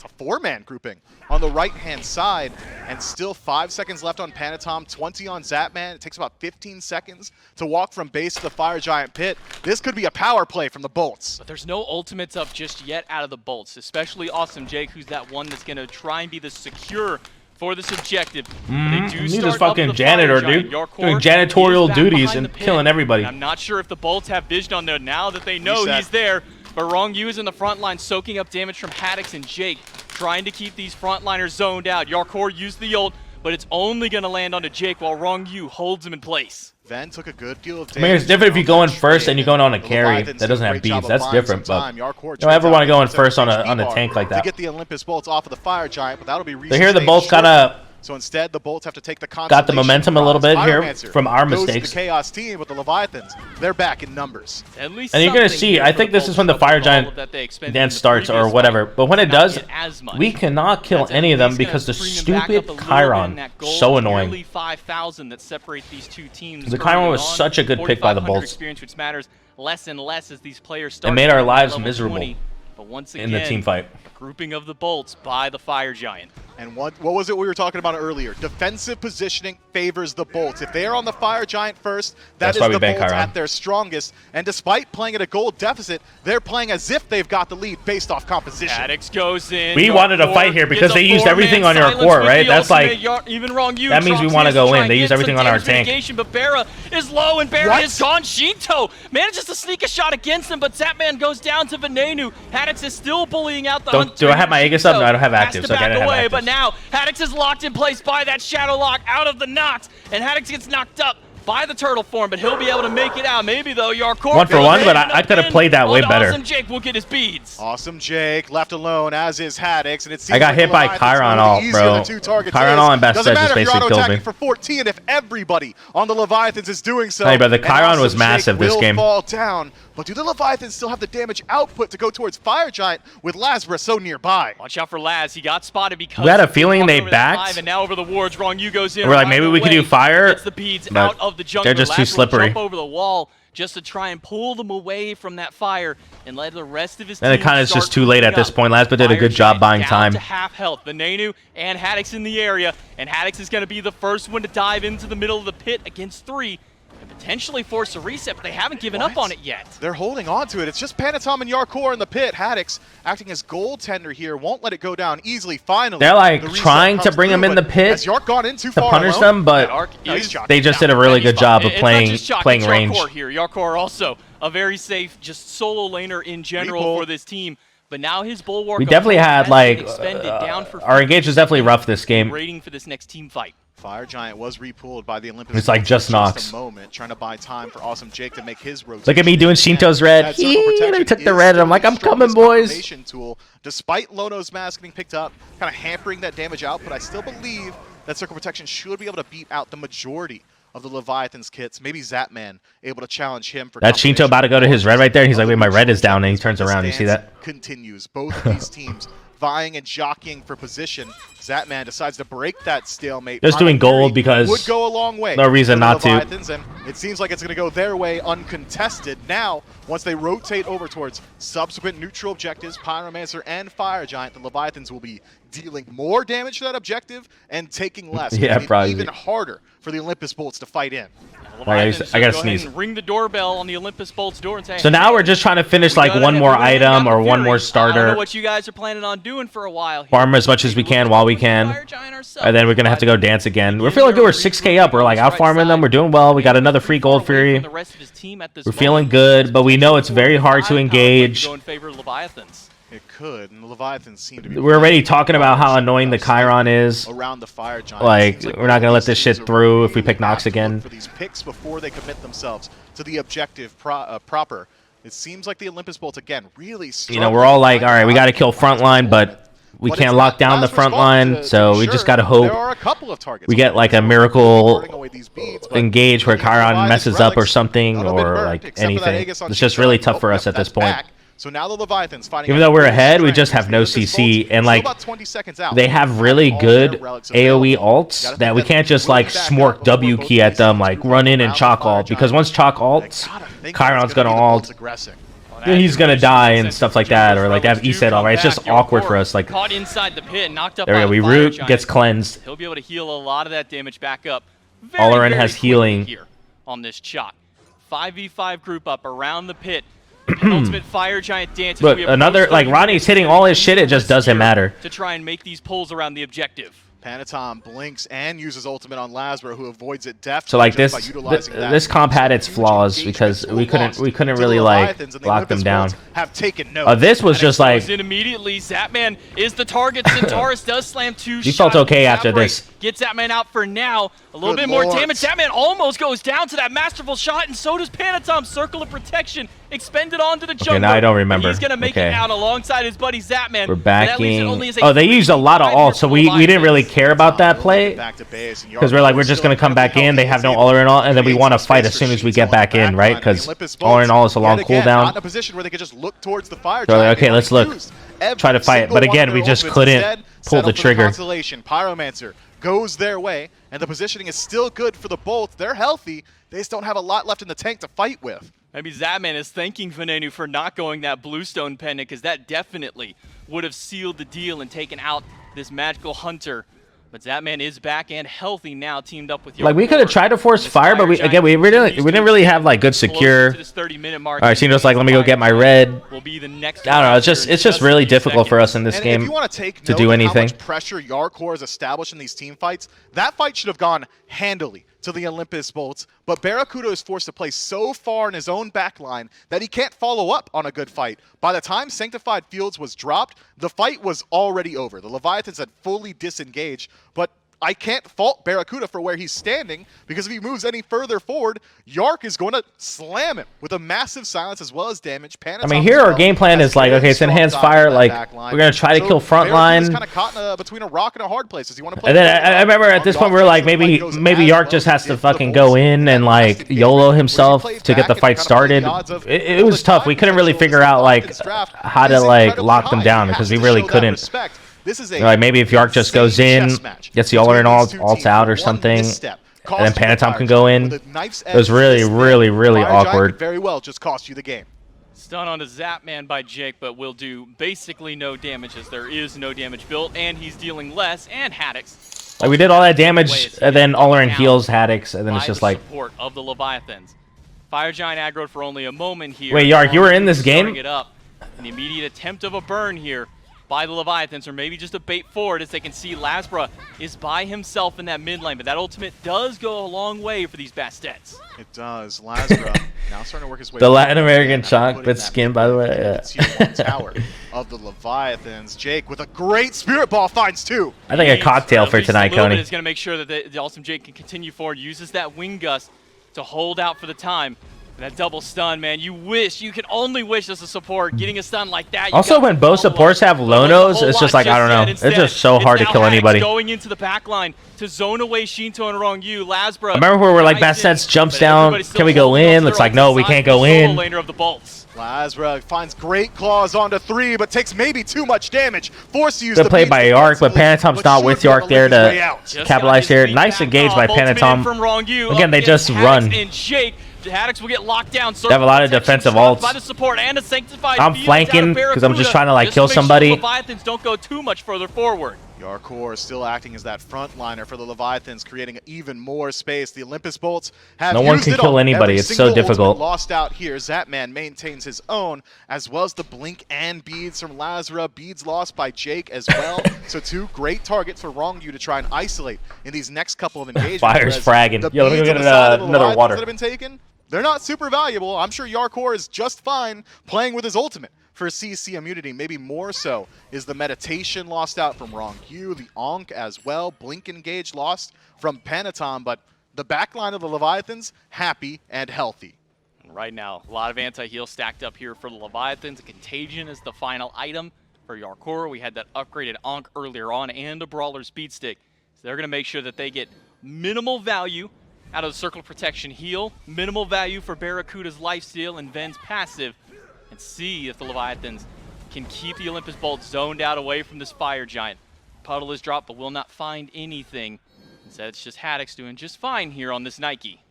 4-man grouping on the right-hand side, and still 5 seconds left on Panatom, 20 on Zapman. It takes about 15 seconds to walk from base to the Fire Giant pit. This could be a power play from the Bolts. But there's no ultimates up just yet out of the Bolts, especially Awesome Jake, who's that one that's going to try and be the secure for this objective. They do He's start this up fucking the janitor, Fire Giant. dude. Yarkor Doing is janitorial back duties behind and the pit. killing everybody. I'm not sure if the Bolts have vision on there now that they know Reset. he's there. But Rong Yu is in the front line, soaking up damage from Haddix and Jake, trying to keep these frontliners zoned out. Yarkor used the ult, but it's only going to land onto Jake while Rong Yu holds him in place. Ven took a good deal of I damage. mean, it's different if you go in first and you're going on a The carry Leviathans that doesn't did a have great job beads. of That's buying different, some but time. Yarkor you don't ever trades want to go in out first on a HP tank like that. to get the Olympus Bolts off of the Fire Giant, but that'll be So here the resustained Bolts kind shortly. of So instead, the Bolts have to take the got the momentum a little bit here Pyromancer from our goes to mistakes. the Chaos team, but the Leviathans, they're back in numbers. At least And you're going to something see, here I for think the this is Bolts when the of Fire all Giant that they expended dance in the starts or previous whatever. fight. But when it Not does, get as much. we cannot kill That's at any of them least gonna because the bring them back stupid up a little bit in Chiron, that goal. so It's annoying. nearly 5,000 that separate these two teams. The Chiron early was on. such a good pick by the 4,500 Bolts. experience, which matters less and less as these players start. It made our at lives level miserable 20. But once again, in the team fight. a grouping of the Bolts by the Fire Giant. And what was it we were talking about earlier? Defensive positioning favors the Bolts. If they are on the Fire Giant first, That's that why is we the bank Bolts Chiron. at their strongest. And despite playing at a gold deficit, they're playing as if they've got the lead based off composition. Haddix goes in. We wanted to Yarkor fight here because gets a they used 4-man everything on silence Yarkor, with right? the That's ultimate. like- Even Rong Yu that means we drops wanna his go to try in. and They get use some everything on our damage tank. mitigation, But Barra is low, and Barra What? is gone. Shinto manages to sneak a shot against him, but Zapman goes down to Venenu. Haddix is still bullying out the Do I have my Aegis up? No, I don't have Has actives. to Okay, I back don't have away, actives. but now Haddix is locked in place by that Shadow Lock out of the Nox, and Haddix gets knocked up by the turtle form, but he'll be able to make it out. Maybe though, Yarkor One for goes one, in but and I could have pin played that way on better. Awesome Jake will get his beads. Awesome Jake left alone, as is Haddix, and it seems I got like hit the by Leviathans Chiron know the ult, easier bro. the two targets Chiron is. ult and Best Doesn't Set just matter if you're basically killed auto-attacking me. for 14 if everybody on the Leviathans is doing so. Hey, bro, the and Chiron was Awesome massive Jake this will game. fall down, but do the Leviathans still have the damage output to go towards Fire Giant with Lazarus so nearby? Watch out for Laz. He got spotted because We had a he feeling walked they over that backed. dive, and now over the wards, Rong Yu goes in. We're like, right maybe we could away, do fire, gets the beads but out of the jungle. they're just too Laz will slippery. Jump over the wall, just to try and pull them away from that fire and let the rest of his And team it kind of is start just too late at moving this up. point. Laspa did a good job buying Down time. to half health. Venenu and Haddix in the area, and Haddix is going to be the first one to dive into the middle of the pit against 3 and potentially force a reset, but they haven't given up on it yet. They're holding on to it. It's just Panatom and Yarkor in the pit. Haddix acting as goaltender here, won't let it go down easily. Finally, They're like the reset trying to comes bring him through, in the but pit has Yark gone in too to far punish alone? them, but Arc is they just did a really good job of It's playing not just Chalk, playing it's range. Yarkor here. Yarkor also a very safe, just solo laner in general Repull. for this team. But now his bulwark. We of definitely hope had has been like expended down for our engage was definitely rough this game. waiting for this next team fight. Fire Giant was repulled by the Olympus. It's like for just Nox. a moment, trying to buy time for Awesome Jake to make his rotation. Look at me doing Shinto's red. That circle protection I took the is red. still I'm like, the I'm coming, strongest boys. confirmation tool. Despite Lono's mask getting picked up, kind of hampering that damage output, I still believe that circle protection should be able to beat out the majority of the Leviathans kits. Maybe Zapman able to challenge him for. That's Shinto about to go to his red right there. He's like, wait, my red is down, and he turns The around. You see stance that? Continues. Both of these teams vying and jockeying for position. Zapman decides to break that stalemate. Just doing Primal gold Fury because would go a long way. no reason for the not to. Leviathans, and it seems like it's going to go their way uncontested. Now, once they rotate over towards subsequent neutral objectives, Pyromancer and Fire Giant, the Leviathans will be dealing more damage to that objective and taking less. Yeah, making it probably. even harder for the Olympus Bolts to fight in. Leviathans I gotta go ahead sneeze. and ring the doorbell on the Olympus Bolts door and say, So now we're just trying to finish like one more item or one more I don't know starter. what you guys are planning on doing for a while here. Farm as much as we can while we can. And then we're going to have to go dance again. We're feeling good. We're 6k up. We're like out farming them. We're doing well. We got another free gold fury. We're feeling good, but we know it's very hard to engage. Go in favor of Leviathans. It could, and the Leviathans seem to be. We're already talking about how annoying the Chiron is. Around the Fire Giant. Like, Seems we're not gonna let this shit these through if we really pick Nox have to look again. For these picks before they commit themselves to the objective proper. It seems like the Olympus Bolt again really. You know, we're all like, all right, we got to kill front line, but we can't lock down the front line, so we just got to hope There are a couple of targets. we get like a miracle Burning away these beads, but engage where Chiron messes up or something, none have been or burnt, like except for that anything. Aegis on It's just Shinto. really tough Oh, for us yep, at this that's point. back. So now the Leviathans fighting. Even though we're at full ahead, we strength. just have no Olympus CC, Bolts and still like about 20 seconds out. they have really All good their relics AoE available. alts Gotta that think we that can't just will like be back smork out before W both key these at them, teams like move run in and around chalk the Fire alt, because Giant. once chalk They alts, gotta think Chiron's it's gonna be the alt. Bolts aggressive. He's gonna die and stuff like that, or like have ESET already. It's just awkward for us. Like, Caught inside the pit, knocked up there we by go. We the Fire root, Giant. gets cleansed. He'll be able to heal a lot of that damage back up. Olerin very has quickly healing. here on this shot. 5v5 group up around the pit. Penultimate Fire Giant dance. as But we approach another, like, 30 Ronnie's minutes. hitting all his shit, it just doesn't Here matter. to try and make these pulls around the objective. Panatom blinks and uses ultimate on Lasbro, who avoids it deftly. So like just this, by utilizing that. this comp had its Huge flaws engagement because tool we lost couldn't to the really like Leviathans, and the lock them Olympus down. Bolts have taken note. This was just like Goes in immediately. Zapman is the target. Centaurus does slam 2 He shots. felt okay Zap after break. this. Gets Zapman out for now. A little Good bit more lord. damage. Zapman almost goes down to that masterful shot, and so does Panatom. Circle of protection expended onto the jungler. now I don't remember. And he's gonna make Okay. it out alongside his buddy Zapman. We're And that leaves it backing. only as a Oh, they used a lot of 3v5 alts, so for we didn't really Leviathans. care about that play. Back to base, and Because we're like, we're just going to come back in. They have no all in all, and then we want to fight as soon as we get back in, right? Because all in all is a long Not cooldown. in a position where they could just look towards the Fire So, Giant. okay, They let's only look. used every Try to fight it. single But one again, of we their just ultimates. couldn't Instead, pull the settled for trigger. Constellation. Pyromancer goes their way, and the positioning is still good for the Bolts. They're healthy. They just don't have a lot left in the tank to fight with. Maybe Zapman is thanking Venenu for not going that Bluestone pendant, because that definitely would have sealed the deal and taken out this magical hunter. But Zapman is back and healthy now, teamed up with Like, we could have tried to force fire, but we didn't really have like good secure. All right, Shino's like, let me go get my red. Will be the next I don't know. It's just really difficult for us in this And game if you want to take to note do of anything. how much pressure Yarkor has established in these team fights, that fight should have gone handily to the Olympus Bolts, but Barracuda is forced to play so far in his own backline that he can't follow up on a good fight. By the time Sanctified Fields was dropped, the fight was already over. The Leviathans had fully disengaged, but I can't fault Barracuda for where he's standing, because if he moves any further forward, Yark is going to slam him with a massive silence as well as damage. I mean, here our game plan is like, okay, it's enhanced fire. Like, we're going to try to kill front line. Kind of caught between a rock and a hard place. Does he want to play? And then I remember at this point we were like, maybe Yark just has to fucking go in and like YOLO himself to get the fight started. It was tough. We couldn't really figure out like how to like lock them down, because we really couldn't. This is a Like, maybe if Yark just goes in, gets the all in all, alts out or something. cost then you the Panatom Fire can go Giant. in. With a knife's It was edge really, this thin, really Fire Giant awkward. could very well just cost you the game. Stun on a Zapman by Jake, but will do basically no damage as there is no damage built, and he's dealing less, and Haddix. Like we did all that damage, and then Olerin heals Haddix, and then it's by just the like, support of the Leviathans. Fire Giant aggroed for only a moment here. Wait, Yark, you were in this Starting game? It up. An immediate attempt of a burn here by the Leviathans, or maybe just a bait forward as they can see Lasbra is by himself in that mid lane, but that ultimate does go a long way for these Bastets. It does. Lasbra now starting to work his way. The forward Latin American and chunk, putting but that skin, by the way. mid-lane Yeah. tier 1 tower of the Leviathans. Jake with a great Spirit Ball finds 2. I think a cocktail for tonight, Coney. Is going to make sure that the awesome Jake can continue forward, uses that Wing Gust to hold out for the time. That double stun, man. You can only wish as a support getting a stun like that. Also, when both supports have Lonos, it's just like, I don't know. It's just so hard to kill anybody. Going into the back line to zone away Shinto and Rongyu. Lasbra. I remember where we're like, Bastets jumps down. Can we go in? Looks like, no, we can't go in. Lasbra finds great claws onto 3, but takes maybe too much damage. Forced to use Good the play beads by Yark, but defensively, Panatom's not with should be able Yark to there lick his way to out. capitalize here. Nice engage by Panatom. Again, they just run. And Jake, Haddix will get locked down. They have a lot of defensive ults. By the support and a sanctified I'm field flanking out of because I'm just Barracuda, trying to like just kill make sure somebody. the Leviathans don't go too much further forward. Yarkor still acting as that frontliner for the Leviathans, creating even more space. The Olympus Bolts have No one used can it kill all. anybody. Every It's so single ultimate difficult. Lost out here. Zapman maintains his own, as well as the blink and beads from Lasbra. Beads lost by Jake as well. So 2 great targets for Rongyu to try and isolate in these next couple of engagements. Fire's whereas fragging. the Yo, let me beads go on get the side of the another Leviathans water. that have been taken, they're not super valuable. I'm sure Yarkor is just fine playing with his ultimate. For CC immunity, maybe more so is the meditation lost out from Rongyu, the Ankh as well, blink engage lost from Panatom, but the backline of the Leviathans happy and healthy. And right now, a lot of anti-heal stacked up here for the Leviathans. A Contagion is the final item for Yarkor. We had that upgraded Ankh earlier on and a Brawler Speed Stick. So they're going to make sure that they get minimal value out of the Circle of Protection heal, minimal value for Barracuda's lifesteal and Ven's passive, and see if the Leviathans can keep the Olympus Bolt zoned out away from this Fire Giant. Puddle is dropped, but will not find anything. Instead, it's just Haddix doing just fine here on this Nike.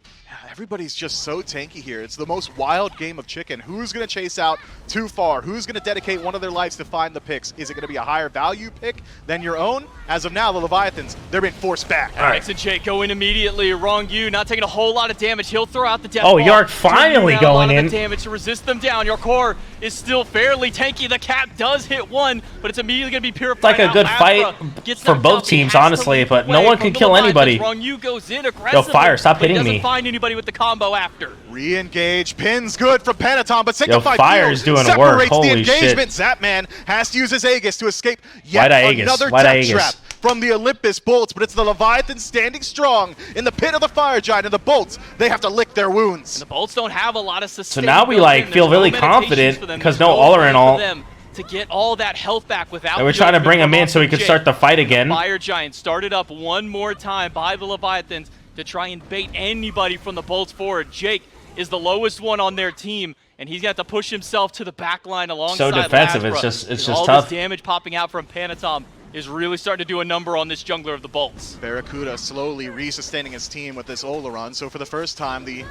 Everybody's just so tanky here. It's the most wild game of chicken. Who's going to chase out too far? Who's going to dedicate one of their lives to find the picks? Is it going to be a higher value pick than your own? As of now, the Leviathans, they're being forced back. Haddix and Jake go in immediately. Rongyu not taking a whole lot of damage. He'll throw out the death Oh, ball. Yark finally Turning around a lot going of in. the damage to resist them down. Your core is still fairly tanky. The cap does hit one, but it's immediately going to be purified. It's like a out. good Lasbra fight gets for knocked both out. He teams, has to honestly, lead but the no way one from can the kill Leviathans. anybody. Rongyu goes in aggressively. Fire, stop but he hitting me. doesn't find anybody with the combo after. Re-engage, pins good from Panatom, but Sanctified Fire's Field doing separates work. Holy the engagement. shit. Zapman has to use his Aegis to escape yet Why'd Aegis? another Why'd death Aegis? trap from the Olympus Bolts, but it's the Leviathan standing strong in the pit of the Fire Giant, and the Bolts, they have to lick their wounds. And the Bolts don't have a lot of sustain. So now we built like in. feel There's no really meditations confident for them. because There's no way Olerin for all. them to get all that health back without. And we're the trying to ultimate bring him from in so we Awesome could start Jake. the fight again. Fire Giant started up one more time by the Leviathans to try and bait anybody from the Bolts forward. Jake is the lowest one on their team, and he's got to push himself to the back line alongside defensive, Lasbra. it's just all tough. this damage popping out from Panatom is really starting to do a number on this jungler of the Bolts. Barracuda slowly re-sustaining his team with this Oleron, so for the first time, the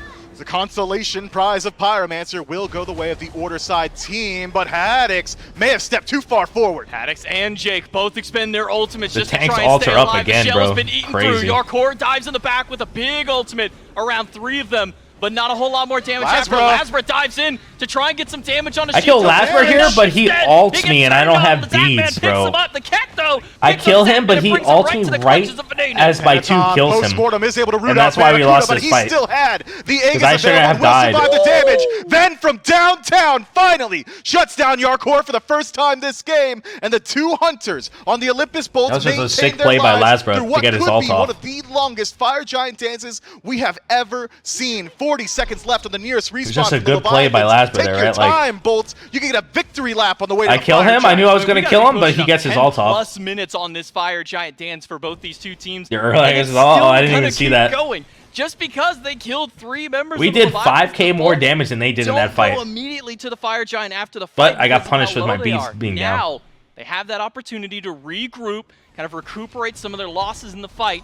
consolation prize of Pyromancer will go the way of the Order side team, but Haddix may have stepped too far forward. Haddix and Jake both expend their ultimates The just to tanks try and alter stay up alive. again, the shell's bro. been eaten Crazy. through. Yarkor dives in the back with a big ultimate, around 3 of them, but not a whole lot more damage after. Lasbra dives in to try and get some damage on his I kill Shinto. Lasbra here, but he ults me and I don't have The Zapman beads, picks bro. him up. The cat, though, I picks kill up him, but Zapman he and brings him ults to me the right clutches of Veneno. as my 2 Panatom kills him. post-mortem is able to root And out that's why we Barracuda, lost but this he fight. still had the Aegis I shouldn't have available and will died. survive the damage. Then from downtown, finally shuts down Yarkor for the first time this game, and the 2 hunters on the Olympus Bolts That was just a maintain sick their play by lives Lasbra through to what get his could ult be off. one of the longest Fire Giant dances we have ever seen. 40 seconds left on the nearest respawn. was just a for the good play by Leviathans. Lasbra Take there, your right? Like- time, Bolts. You can get a victory lap on the way to I the kill Fire him. I knew I was Giant. going to kill him, but he gets his ult off. Plus minutes on this Fire Giant dance for both these two teams. You're right, And it's it's all- still I didn't even gonna see keep that. Going. Just because they killed 3 members We of the did Leviathans, 5k the more Bolts damage than they did in don't that fight. go immediately to the Fire Giant after the But fight. I got because of punished how with my low they beads are. being down. Now they have that opportunity to regroup, kind of recuperate some of their losses in the fight,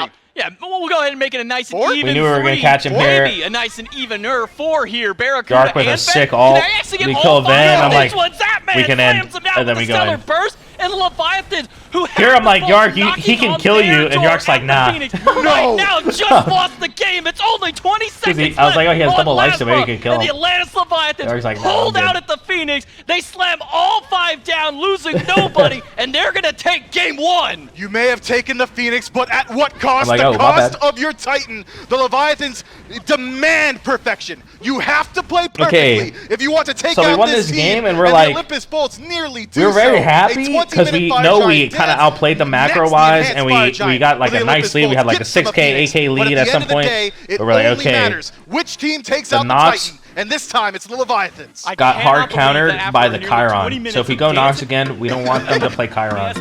out. Yeah, we'll go ahead and make it a nice and 4? even We knew we were gonna 3. catch him here. Maybe a nice and evener 4 here. Barracuda Dark with and a sick Fen. ult. Can I actually get We all kill 5 Van, of I'm these like, ones? Zapman we can end, slams him down and then with we a go stellar in. burst. and Leviathans, who Here I'm like, Yark, he knocking can on kill their you, and door Yark's like, at the nah. Phoenix, right now just lost the game. It's only 20 seconds I was like, oh, he has left double on life, so maybe he Lasma, can kill and him. the Atlantis Leviathans Yark's like, nah, I'm hold good. out at the Phoenix. They slam all 5 down, losing nobody, and they're going to take game 1. You may have taken the Phoenix, but at what cost? I'm like, The oh, my cost bad. of your Titan. The Leviathans demand perfection. You have to play perfectly Okay. if you want to take So we out won this this team, game, and we're the like- Olympus Bolts nearly do We were very so. happy A because 20-minute we fire know we giant kind of dance. outplayed them Next, the macro-wise, enhanced and fire we giant got like for a the nice Olympus lead. We had Bolts like a gets them 6K, Phoenix, 8K but lead at at the some end of the point. day, it But we're like, only okay. matters which team takes The out the Nox Titan, and this time it's the Leviathans. I got cannot hard believe countered that by after the nearly 20 Chiron. minutes So if we of go Nox dancing- again, we don't want them to play Chiron. Yes,